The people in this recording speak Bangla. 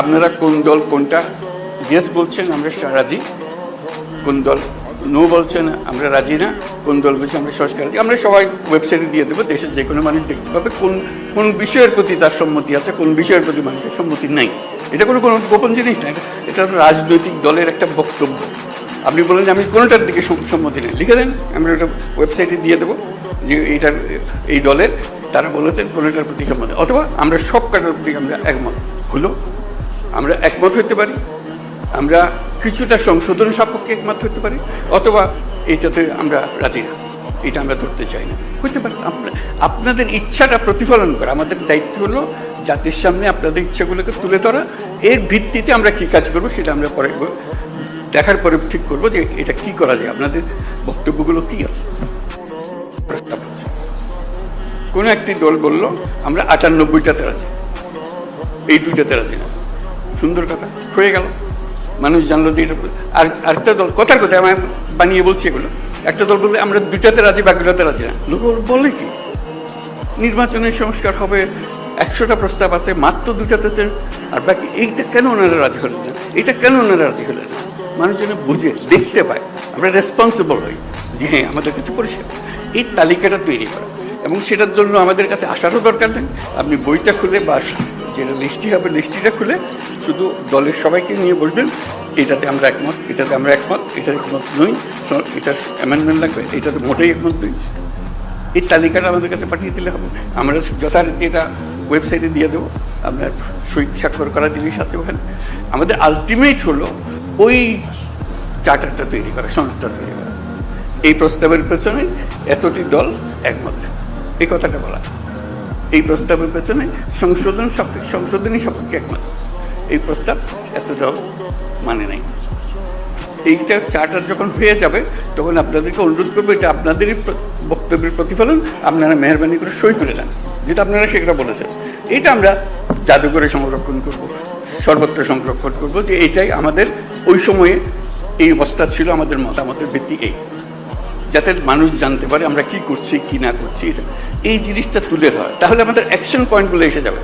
আপনারা কোন দল কোনটা ইয়েস বলছেন আমরা রাজি, কোন দল নো বলছেন আমরা রাজি না, কোন দল বলছে আমরা সংস্কার রাজি, আমরা সবাই ওয়েবসাইটে দিয়ে দেবো। দেশের যে কোনো মানুষ দেখতে পাবে কোন কোন বিষয়ের প্রতি তার সম্মতি আছে, কোন বিষয়ের প্রতি মানুষের সম্মতি নাই। এটা কোনো কোনো গোপন জিনিস না, এটা রাজনৈতিক দলের একটা বক্তব্য। আপনি বলেন যে আমি কোনোটার দিকে সম্মতি নেই, লিখে দেন, আমরা ওটা ওয়েবসাইটে দিয়ে দেবো যে এইটার এই দলের তারা বলেছেন কোনোটার প্রতি সম্মতি, অথবা আমরা সব কাটার প্রতি আমরা একমত হলো, আমরা একমত হতে পারি, আমরা কিছুটা সংশোধন সাপেক্ষে একমত হতে পারি, অথবা এইটাতে আমরা রাজি না, এটা আমরা ধরতে চাই না, হতে পারে। আপনাদের ইচ্ছাটা প্রতিফলন করা আমাদের দায়িত্ব হলো জাতির সামনে আপনাদের ইচ্ছাগুলোকে তুলে ধরা। এর ভিত্তিতে আমরা কী কাজ করবো সেটা আমরা পরে দেখার পরে ঠিক করবো যে এটা কি করা যায়, আপনাদের বক্তব্যগুলো কী আছে, প্রস্তাব আছে। কোনো একটি দল বলল আমরা 98টাতে রাজি, এই 2টাতে রাজি না, সুন্দর কথা হয়ে গেল, মানুষ জানলো যে এটা। আর আরেকটা দল কথার কথা আমি বানিয়ে বলছি এগুলো, একটা দল বললে আমরা 2টাতে রাজি বাকিটাতে রাজি না। লোক বলে কি নির্বাচনের সংস্কার হবে, 100টা প্রস্তাব আছে, মাত্র 2টাতে, আর বাকি এইটা কেন ওনারা রাজি হলেন না, এটা কেন ওনারা রাজি হলেন না। মানুষ যেন বুঝে দেখতে পায়, আমরা রেসপন্সিবল হই যে হ্যাঁ আমাদের কিছু পরিষ্কার, এই তালিকাটা তৈরি করা। এবং সেটার জন্য আমাদের কাছে আসারও দরকার নেই, আপনি বইটা খুলে বা যেটা লিস্টটি হবে লিস্টটিটা খুলে শুধু দলের সবাইকে নিয়ে বসবেন, এটাতে আমরা একমত, এটাতে আমরা একমত, এটাতে একমত নই, এটা অ্যামেন্ডমেন্ট লাগবে, এটাতে মোটেই একমত নই। এই তালিকাটা আমাদের কাছে পাঠিয়ে দিলে হবে, আমরা যথারীতি এটা ওয়েবসাইটে দিয়ে দেবো, আপনার সই স্বাক্ষর করা জিনিস আছে ওখানে। আমাদের আলটিমেট হলো ওই চার্টারটা তৈরি করা, সনদটা তৈরি করা। এই প্রস্তাবের পেছনে এতটি দল একমত, এই কথাটা বলা। এই প্রস্তাবের পেছনে সংশোধনী সাপেক্ষে একমত, এই প্রস্তাব এত দল মানে নাই। এইটা চার্টার যখন হয়ে যাবে তখন আপনাদেরকে অনুরোধ করবো, এটা আপনাদেরই বক্তব্যের প্রতিফলন, আপনারা মেহরবানি করে সই করে দেন, যেটা আপনারা সেটা বলেছেন। এটা আমরা জাদুঘরে সংরক্ষণ করব, সর্বত্র সংরক্ষণ করব, যে এইটাই আমাদের ওই সময়ে এই অবস্থা ছিল, আমাদের মতামতের ভিত্তি এই, যাতে মানুষ জানতে পারে আমরা কি করছি কি না করছি। এটা এই জিনিসটা তুলে ধরা, তাহলে আমাদের অ্যাকশন পয়েন্টগুলো এসে যাবে।